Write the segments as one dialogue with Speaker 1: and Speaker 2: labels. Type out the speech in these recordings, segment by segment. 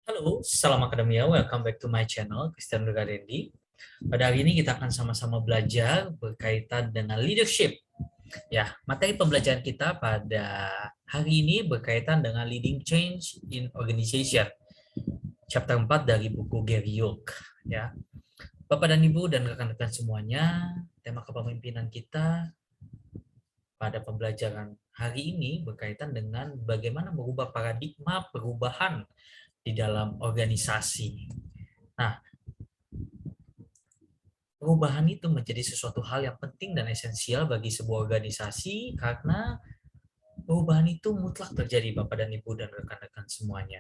Speaker 1: Halo, salam akademia. Welcome back to my channel, Christian Rendi. Pada hari ini kita akan sama-sama belajar berkaitan dengan leadership. Ya, materi pembelajaran kita pada hari ini berkaitan dengan leading change in organization. Chapter 4 dari buku Gary Yoke. Ya, Bapak dan Ibu dan rekan-rekan semuanya, tema kepemimpinan kita pada pembelajaran hari ini berkaitan dengan bagaimana merubah paradigma perubahan di dalam organisasi. Nah, perubahan itu menjadi sesuatu hal yang penting dan esensial bagi sebuah organisasi karena perubahan itu mutlak terjadi Bapak dan Ibu dan rekan-rekan semuanya.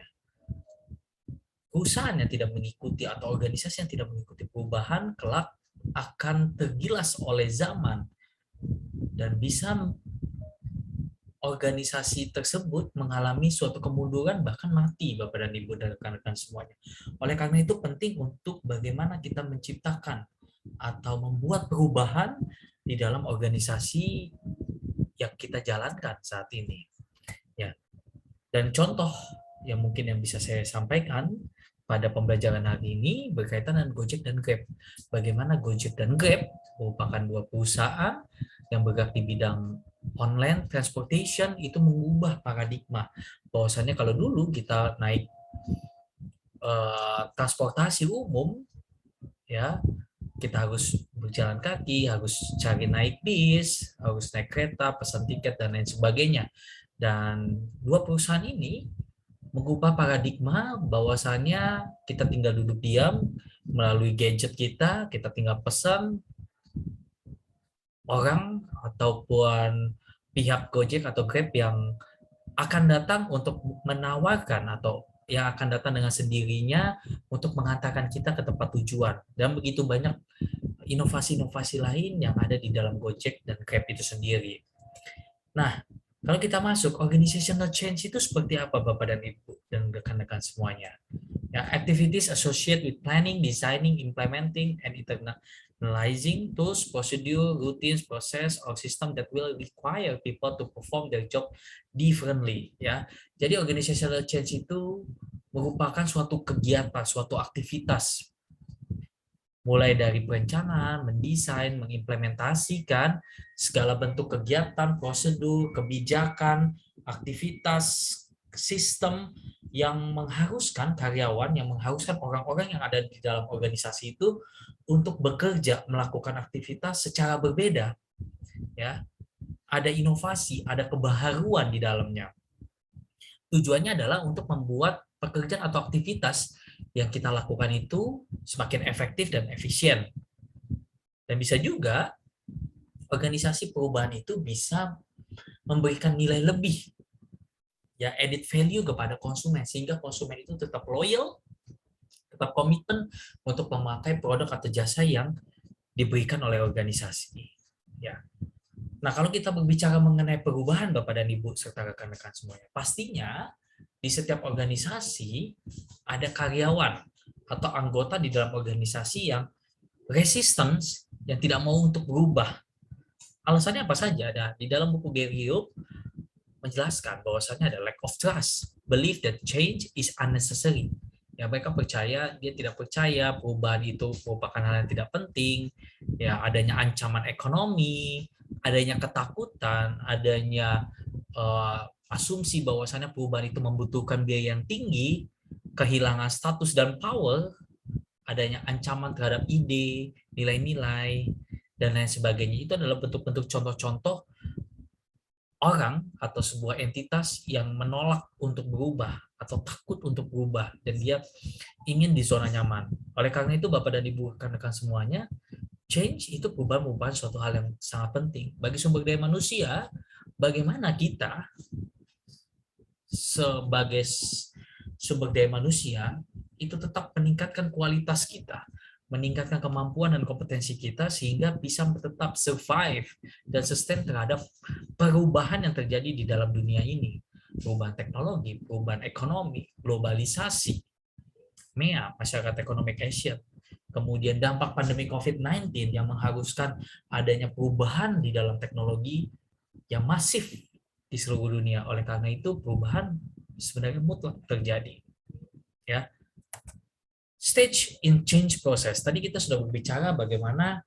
Speaker 1: Perusahaan yang tidak mengikuti atau organisasi yang tidak mengikuti perubahan kelak akan tergilas oleh zaman dan bisa organisasi tersebut mengalami suatu kemunduran bahkan mati Bapak dan Ibu dan rekan-rekan semuanya. Oleh karena itu penting untuk bagaimana kita menciptakan atau membuat perubahan di dalam organisasi yang kita jalankan saat ini. Ya. Dan contoh yang mungkin yang bisa saya sampaikan pada pembelajaran hari ini berkaitan dengan Gojek dan Grab. Bagaimana Gojek dan Grab merupakan dua perusahaan yang bergerak di bidang online transportation itu mengubah paradigma. Bahwasannya kalau dulu kita naik transportasi umum, ya kita harus berjalan kaki, harus cari naik bis, harus naik kereta, pesan tiket, dan lain sebagainya. Dan dua perusahaan ini mengubah paradigma bahwasannya kita tinggal duduk diam melalui gadget kita tinggal pesan orang ataupun pihak Gojek atau Grab yang akan datang untuk menawarkan atau yang akan datang dengan sendirinya untuk mengantarkan kita ke tempat tujuan. Dan begitu banyak inovasi-inovasi lain yang ada di dalam Gojek dan Grab itu sendiri. Nah, kalau kita masuk, organizational change itu seperti apa Bapak dan Ibu dan rekan-rekan semuanya? Ya, activities associated with planning, designing, implementing, and internalizing tools, procedure, routines, process, or system that will require people to perform their job differently. Ya, jadi organizational change itu merupakan suatu kegiatan, suatu aktivitas mulai dari perencanaan, mendesain, mengimplementasikan segala bentuk kegiatan, prosedur, kebijakan, aktivitas, sistem yang mengharuskan karyawan, yang mengharuskan orang-orang yang ada di dalam organisasi itu untuk bekerja, melakukan aktivitas secara berbeda, ya. Ada inovasi, ada kebaharuan di dalamnya. Tujuannya adalah untuk membuat pekerjaan atau aktivitas yang kita lakukan itu semakin efektif dan efisien. Dan bisa juga organisasi perubahan itu bisa memberikan nilai lebih, ya added value kepada konsumen sehingga konsumen itu tetap loyal, tetap komitmen untuk memakai produk atau jasa yang diberikan oleh organisasi. Ya. Nah, kalau kita berbicara mengenai perubahan Bapak dan Ibu serta rekan-rekan semuanya, pastinya di setiap organisasi ada karyawan atau anggota di dalam organisasi yang resistance, yang tidak mau untuk berubah. Alasannya apa saja? Ada di dalam buku Gary Yoke menjelaskan bahwasannya ada lack of trust, belief that change is unnecessary. Ya, mereka percaya, dia tidak percaya perubahan itu merupakan hal yang tidak penting, ya adanya ancaman ekonomi, adanya ketakutan, adanya asumsi bahwasannya perubahan itu membutuhkan biaya yang tinggi, kehilangan status dan power, adanya ancaman terhadap ide, nilai-nilai, dan lain sebagainya. Itu adalah bentuk-bentuk contoh-contoh orang atau sebuah entitas yang menolak untuk berubah atau takut untuk berubah dan dia ingin di zona nyaman. Oleh karena itu Bapak dan Ibu rekan-rekan semuanya, change itu perubahan merupakan suatu hal yang sangat penting bagi sumber daya manusia. Bagaimana kita sebagai sumber daya manusia itu tetap meningkatkan kualitas kita, meningkatkan kemampuan dan kompetensi kita sehingga bisa tetap survive dan sustain terhadap perubahan yang terjadi di dalam dunia ini. Perubahan teknologi, perubahan ekonomi, globalisasi, MEA, Masyarakat Ekonomi Asia, kemudian dampak pandemi COVID-19 yang mengharuskan adanya perubahan di dalam teknologi yang masif di seluruh dunia. Oleh karena itu, perubahan sebenarnya mutlak terjadi. Ya, stage in change process. Tadi kita sudah berbicara bagaimana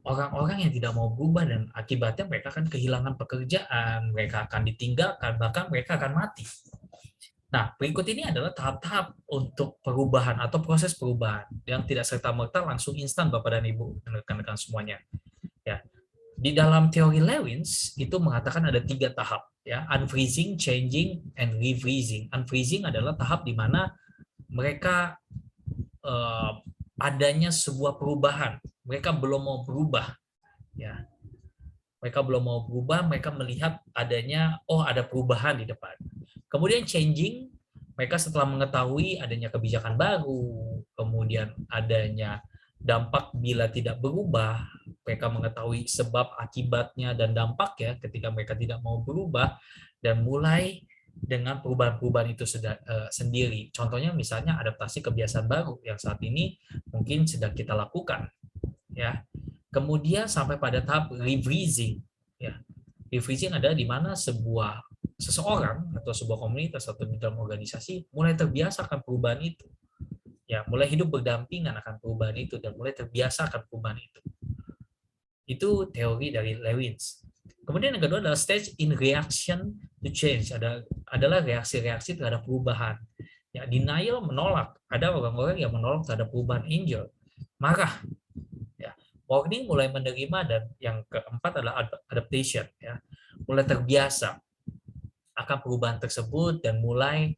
Speaker 1: orang-orang yang tidak mau berubah dan akibatnya mereka akan kehilangan pekerjaan, mereka akan ditinggalkan, bahkan mereka akan mati. Nah, berikut ini adalah tahap-tahap untuk perubahan atau proses perubahan yang tidak serta-merta langsung instan Bapak dan Ibu dan rekan-rekan semuanya. Ya, di dalam teori Lewins itu mengatakan ada 3 tahap, ya, unfreezing, changing, and refreezing. Unfreezing adalah tahap di mana mereka adanya sebuah perubahan, mereka belum mau berubah, ya. Mereka belum mau berubah, mereka melihat adanya, ada perubahan di depan. Kemudian changing, mereka setelah mengetahui adanya kebijakan baru, kemudian adanya dampak bila tidak berubah, mereka mengetahui sebab akibatnya dan dampaknya ketika mereka tidak mau berubah, dan mulai dengan perubahan-perubahan itu sendiri. Contohnya misalnya adaptasi kebiasaan baru yang saat ini mungkin sedang kita lakukan, ya. Kemudian sampai pada tahap refreezing. Ya, refreezing adalah di mana seseorang atau sebuah komunitas atau di dalam organisasi mulai terbiasa akan perubahan itu. Ya, mulai hidup berdampingan akan perubahan itu dan mulai terbiasa akan perubahan itu. Itu teori dari Lewins. Kemudian yang kedua adalah stage in reaction to change. Adalah reaksi-reaksi terhadap perubahan. Ya, denial, menolak. Ada orang-orang yang menolak terhadap perubahan, angel, marah. Warning, mulai menerima, dan yang keempat adalah adaptation, ya, mulai terbiasa akan perubahan tersebut dan mulai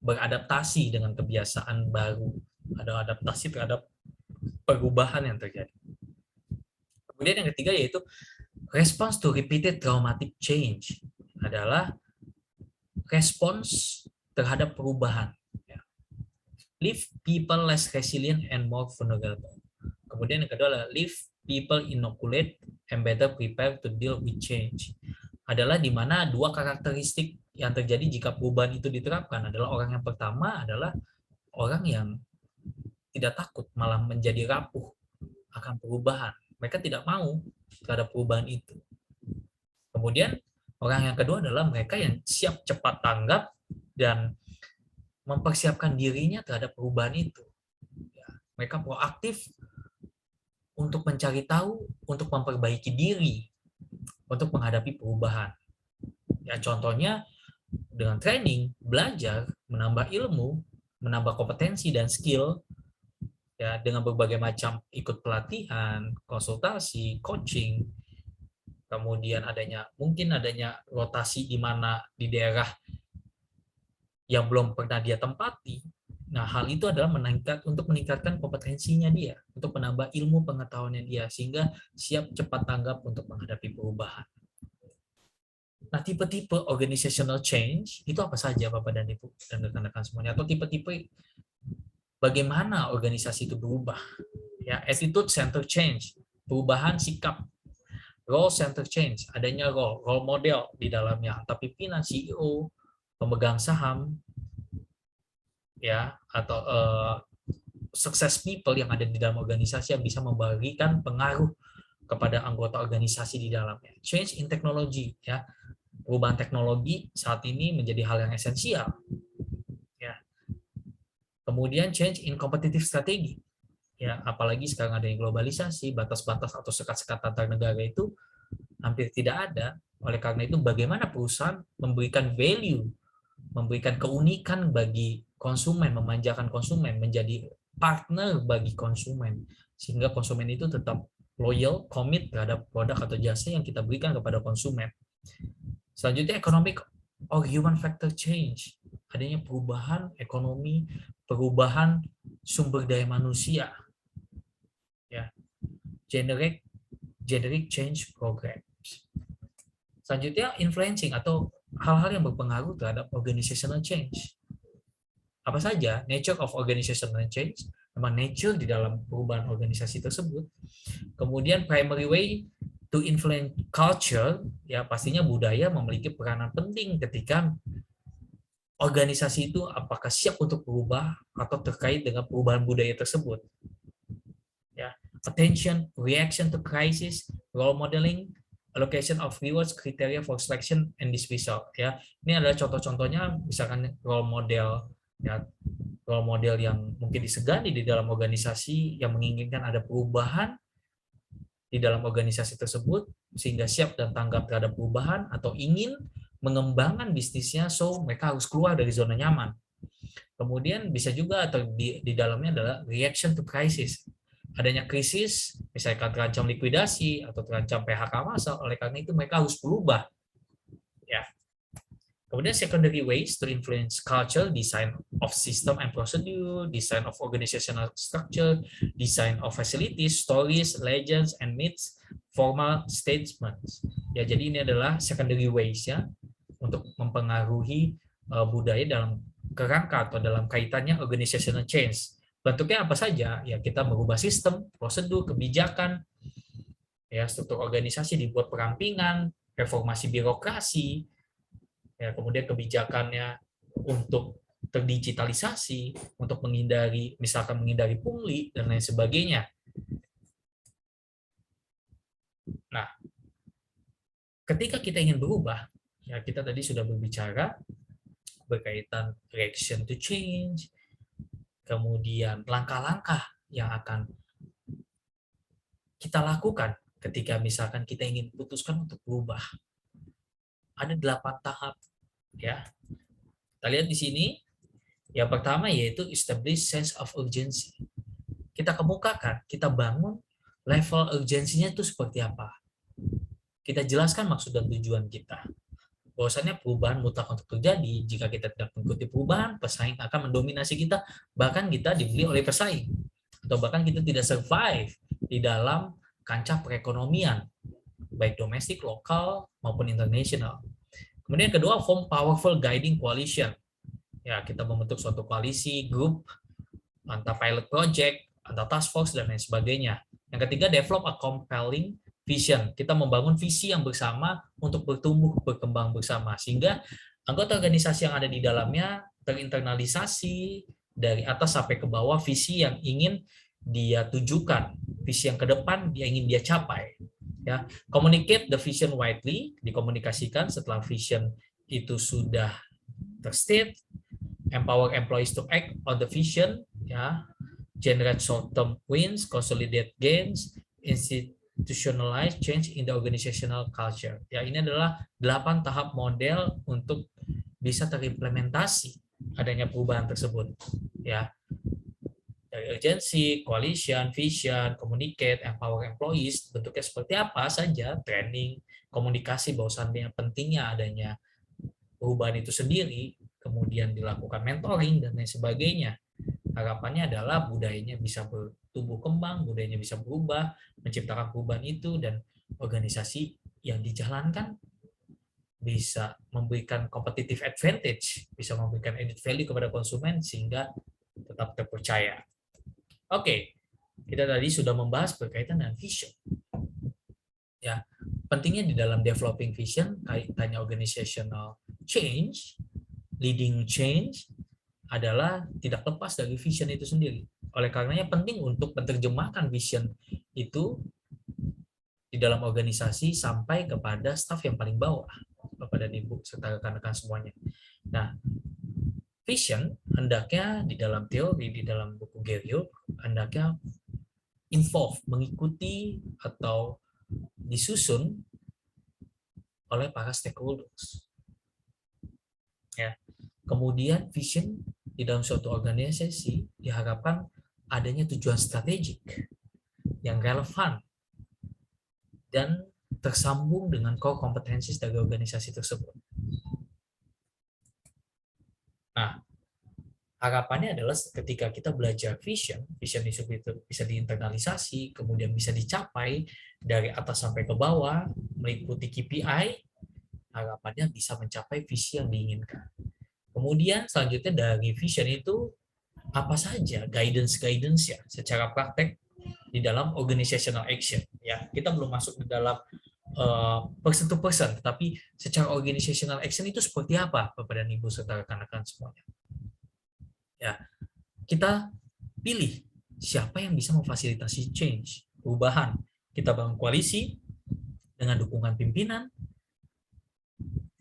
Speaker 1: beradaptasi dengan kebiasaan baru, ada adaptasi terhadap perubahan yang terjadi. Kemudian yang ketiga yaitu response to repeated traumatic change, adalah respons terhadap perubahan, ya. Leave people less resilient and more vulnerable. Kemudian yang kedua adalah leave people inoculate and better prepared to deal with change. Adalah di mana 2 karakteristik yang terjadi jika perubahan itu diterapkan adalah orang yang pertama adalah orang yang tidak takut, malah menjadi rapuh akan perubahan. Mereka tidak mau terhadap perubahan itu. Kemudian orang yang kedua adalah mereka yang siap cepat tanggap dan mempersiapkan dirinya terhadap perubahan itu. Mereka proaktif untuk mencari tahu, untuk memperbaiki diri, untuk menghadapi perubahan. Ya, contohnya dengan training, belajar, menambah ilmu, menambah kompetensi dan skill, ya, dengan berbagai macam ikut pelatihan, konsultasi, coaching, kemudian mungkin adanya rotasi di mana di daerah yang belum pernah dia tempati. Nah, hal itu adalah untuk meningkatkan kompetensinya dia, untuk menambah ilmu pengetahuannya dia, sehingga siap cepat tanggap untuk menghadapi perubahan. Nah, tipe-tipe organizational change itu apa saja Bapak dan Ibu dan rekan-rekan semuanya? Atau tipe-tipe bagaimana organisasi itu berubah? Ya, attitude center change, perubahan sikap. Role center change, adanya role model di dalamnya, antara pimpinan, CEO, pemegang saham, ya, atau success people yang ada di dalam organisasi yang bisa memberikan pengaruh kepada anggota organisasi di dalamnya. Change in technology, ya, perubahan teknologi saat ini menjadi hal yang esensial, ya. Kemudian change in competitive strategy, ya, apalagi sekarang ada yang globalisasi, batas-batas atau sekat-sekat antar negara itu hampir tidak ada. Oleh karena itu, bagaimana perusahaan memberikan value, memberikan keunikan bagi konsumen, memanjakan konsumen, menjadi partner bagi konsumen, sehingga konsumen itu tetap loyal, komit terhadap produk atau jasa yang kita berikan kepada konsumen. Selanjutnya, economic or human factor change, adanya perubahan ekonomi, perubahan sumber daya manusia, ya, generic change programs. Selanjutnya, influencing atau hal-hal yang berpengaruh terhadap organizational change. Apa saja nature of organizational change, memang nature di dalam perubahan organisasi tersebut. Kemudian primary way to influence culture, ya, pastinya budaya memiliki peranan penting ketika organisasi itu apakah siap untuk berubah atau terkait dengan perubahan budaya tersebut. Ya, attention, reaction to crisis, role modeling, allocation of rewards, criteria for selection and dismissal. Ya, ini adalah contoh-contohnya, misalkan role model, ya, role model yang mungkin disegani di dalam organisasi yang menginginkan ada perubahan di dalam organisasi tersebut sehingga siap dan tanggap terhadap perubahan atau ingin mengembangkan bisnisnya, so mereka harus keluar dari zona nyaman. Kemudian bisa juga atau di dalamnya adalah reaction to crisis. Adanya krisis, misalkan terancam likuidasi atau terancam PHK massal, oleh karena itu mereka harus berubah. Ya. Kemudian secondary ways to influence culture, design of system and procedure, design of organizational structure, design of facilities, stories, legends, and myths, formal statements. Ya, jadi ini adalah secondary ways ya untuk mempengaruhi budaya dalam kerangka atau dalam kaitannya organizational change. Bentuknya apa saja? Ya, kita merubah sistem, prosedur, kebijakan, ya struktur organisasi dibuat perampingan, reformasi birokrasi, ya kemudian kebijakannya untuk terdigitalisasi, untuk menghindari misalkan menghindari pungli dan lain sebagainya. Nah, ketika kita ingin berubah, ya kita tadi sudah berbicara berkaitan reaction to change, kemudian langkah-langkah yang akan kita lakukan ketika misalkan kita ingin putuskan untuk berubah. Ada 8 tahap ya. Kita lihat di sini. Yang pertama yaitu establish sense of urgency. Kita kemukakan, kita bangun level urgensinya itu seperti apa. Kita jelaskan maksud dan tujuan kita. Bahwasannya perubahan mutlak untuk terjadi. Jika kita tidak mengikuti perubahan, pesaing akan mendominasi kita, bahkan kita dibeli oleh pesaing. Atau bahkan kita tidak survive di dalam kancah perekonomian, baik domestik, lokal, maupun internasional. Kemudian kedua, form powerful guiding coalition. Ya, kita membentuk suatu koalisi, grup, entah pilot project, atau task force, dan lain sebagainya. Yang ketiga, develop a compelling vision. Kita membangun visi yang bersama untuk bertumbuh, berkembang bersama. Sehingga anggota organisasi yang ada di dalamnya terinternalisasi dari atas sampai ke bawah visi yang ingin dia tujukan, visi yang ke depan dia ingin dia capai. Ya, communicate the vision widely, dikomunikasikan setelah vision itu sudah terstate, empower employees to act on the vision, ya, generate short-term wins, consolidate gains, institutionalize change in the organizational culture. Ya, ini adalah 8 tahap model untuk bisa terimplementasi adanya perubahan tersebut. Ya, dari urgency, coalition, vision, communicate, empower employees, bentuknya seperti apa saja, training, komunikasi bahwasannya pentingnya adanya perubahan itu sendiri, kemudian dilakukan mentoring dan lain sebagainya. Harapannya adalah budayanya bisa bertumbuh kembang, budayanya bisa berubah, menciptakan perubahan itu, dan organisasi yang dijalankan bisa memberikan competitive advantage, bisa memberikan added value kepada konsumen sehingga tetap terpercaya. Oke, kita tadi sudah membahas berkaitan dengan vision. Ya, pentingnya di dalam developing vision kaitannya organizational change, leading change adalah tidak lepas dari vision itu sendiri. Oleh karenanya penting untuk menerjemahkan vision itu di dalam organisasi sampai kepada staf yang paling bawah, Bapak dan Ibu serta rekan-rekan semuanya. Nah, vision hendaknya di dalam teori, di dalam buku Gerio, hendaknya involve, mengikuti atau disusun oleh para stakeholders. Ya. Kemudian vision di dalam suatu organisasi diharapkan adanya tujuan strategik yang relevan dan tersambung dengan core kompetensi dari organisasi tersebut. Nah, harapannya adalah ketika kita belajar vision itu bisa diinternalisasi, kemudian bisa dicapai dari atas sampai ke bawah, meliputi KPI, harapannya bisa mencapai visi yang diinginkan. Kemudian selanjutnya dari vision itu apa saja guidance ya secara praktek di dalam organizational action. Ya, kita belum masuk di dalam person to person, tetapi secara organizational action itu seperti apa, Bapak dan Ibu serta rekan-rekan semuanya. Ya, kita pilih siapa yang bisa memfasilitasi change, perubahan. Kita bangun koalisi dengan dukungan pimpinan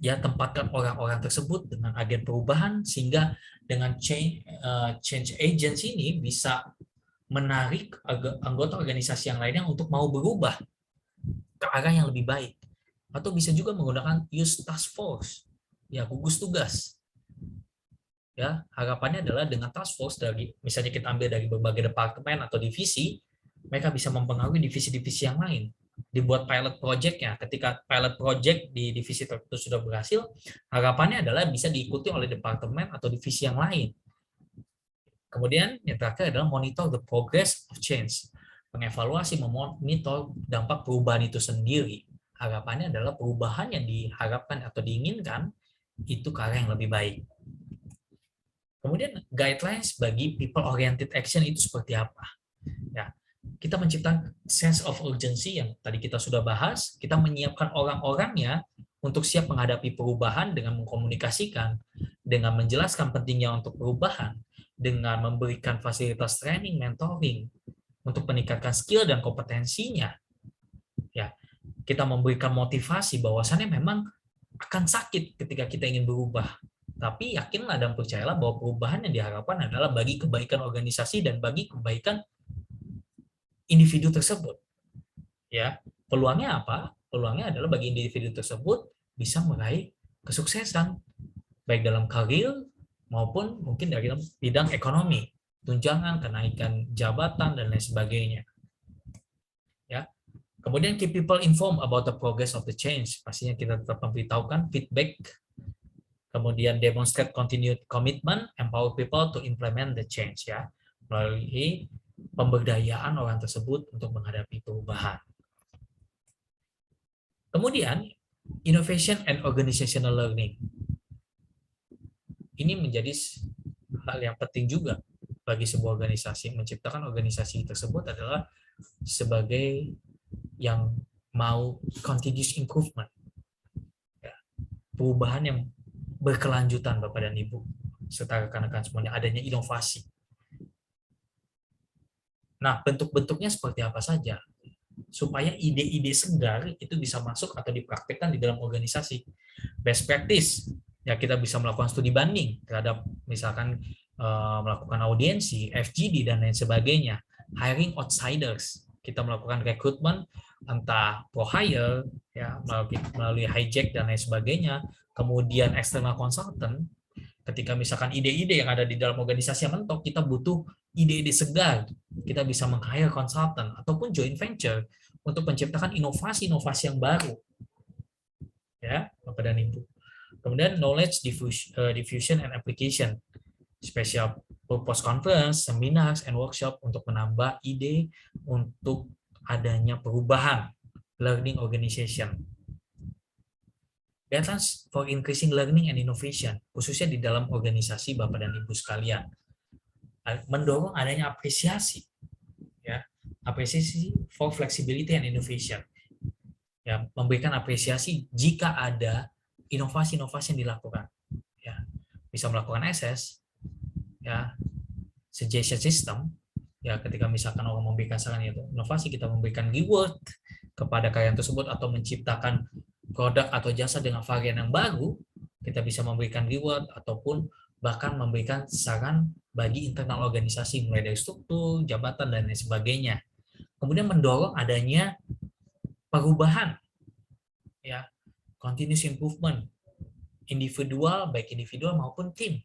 Speaker 1: ya tempatkan orang-orang tersebut dengan agen perubahan, sehingga dengan change agents ini bisa menarik anggota organisasi yang lainnya untuk mau berubah ke arah yang lebih baik. Atau bisa juga menggunakan use task force, ya gugus tugas. Ya, harapannya adalah dengan task force dari misalnya kita ambil dari berbagai departemen atau divisi, mereka bisa mempengaruhi divisi-divisi yang lain. Dibuat pilot project-nya. Ketika pilot project di divisi tertentu sudah berhasil, harapannya adalah bisa diikuti oleh departemen atau divisi yang lain. Kemudian yang terakhir adalah monitor the progress of change. Mengevaluasi, memonitor dampak perubahan itu sendiri. Harapannya adalah perubahan yang diharapkan atau diinginkan itu ke arah yang lebih baik. Kemudian guidelines bagi people oriented action itu seperti apa? Ya, kita menciptakan sense of urgency yang tadi kita sudah bahas, kita menyiapkan orang-orangnya untuk siap menghadapi perubahan dengan mengkomunikasikan, dengan menjelaskan pentingnya untuk perubahan, dengan memberikan fasilitas training, mentoring, untuk meningkatkan skill dan kompetensinya. Ya, kita memberikan motivasi bahwasannya memang akan sakit ketika kita ingin berubah. Tapi yakinlah dan percayalah bahwa perubahan yang diharapkan adalah bagi kebaikan organisasi dan bagi kebaikan individu tersebut. Ya, peluangnya apa? Peluangnya adalah bagi individu tersebut bisa meraih kesuksesan baik dalam karir maupun mungkin dari bidang ekonomi, tunjangan, kenaikan jabatan dan lain sebagainya. Ya. Kemudian keep people informed about the progress of the change. Pastinya kita tetap memberitahukan feedback. Kemudian demonstrate continued commitment, empower people to implement the change, ya, melalui pemberdayaan orang tersebut untuk menghadapi perubahan. Kemudian innovation and organizational learning. Ini menjadi hal yang penting juga bagi sebuah organisasi. Menciptakan organisasi tersebut adalah sebagai yang mau continuous improvement, ya, perubahan yang berkelanjutan, Bapak dan Ibu, serta rekan-rekan semuanya, adanya inovasi. Nah, bentuk-bentuknya seperti apa saja supaya ide-ide segar itu bisa masuk atau dipraktikkan di dalam organisasi. Best practice, ya kita bisa melakukan studi banding terhadap misalkan melakukan audiensi, FGD dan lain sebagainya. Hiring outsiders, kita melakukan rekrutmen entah pro hire, ya melalui hijack dan lain sebagainya. Kemudian external consultant, ketika misalkan ide-ide yang ada di dalam organisasi yang mentok, kita butuh ide-ide segar, kita bisa meng-hire consultant ataupun joint venture untuk menciptakan inovasi-inovasi yang baru, ya Bapak dan Ibu. Kemudian knowledge diffusion and application, special purpose conference, seminars, and workshop untuk menambah ide untuk adanya perubahan learning organization. Guidelines for increasing learning and innovation, khususnya di dalam organisasi Bapak dan Ibu sekalian. Mendorong adanya apresiasi, ya, apresiasi for flexibility and innovation. Ya, memberikan apresiasi jika ada inovasi-inovasi yang dilakukan. Ya, bisa melakukan SS, ya, suggestion system, ya, ketika misalkan orang memberikan saran itu inovasi, kita memberikan reward kepada karyawan tersebut atau menciptakan produk atau jasa dengan varian yang baru, kita bisa memberikan reward ataupun bahkan memberikan saran bagi internal organisasi mulai dari struktur, jabatan dan lain sebagainya. Kemudian mendorong adanya perubahan, ya, continuous improvement, individual baik individual maupun tim.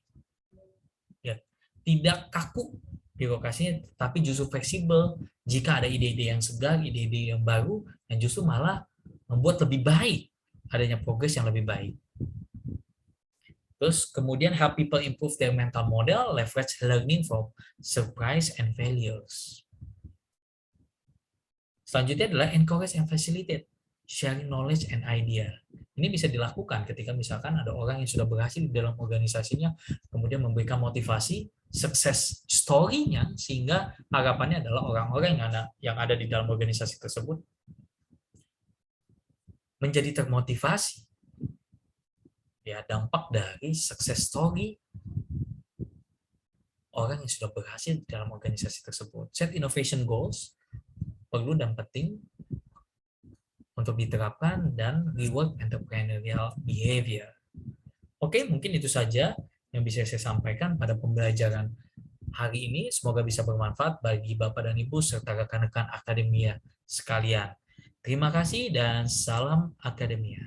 Speaker 1: Ya, tidak kaku birokrasinya, tapi justru fleksibel jika ada ide-ide yang segar, ide-ide yang baru yang justru malah membuat lebih baik, adanya progres yang lebih baik. Terus kemudian help people improve their mental model, leverage learning from surprise and failures. Selanjutnya adalah encourage and facilitate sharing knowledge and idea. Ini bisa dilakukan ketika misalkan ada orang yang sudah berhasil di dalam organisasinya, kemudian memberikan motivasi, sukses story-nya, sehingga harapannya adalah orang-orang yang ada di dalam organisasi tersebut menjadi termotivasi. Ya, dampak dari success story orang yang sudah berhasil di dalam organisasi tersebut. Set innovation goals, perlu dan penting untuk diterapkan dan reward entrepreneurial behavior. Oke, mungkin itu saja yang bisa saya sampaikan pada pembelajaran hari ini. Semoga bisa bermanfaat bagi Bapak dan Ibu serta rekan-rekan akademia sekalian. Terima kasih dan salam akademia.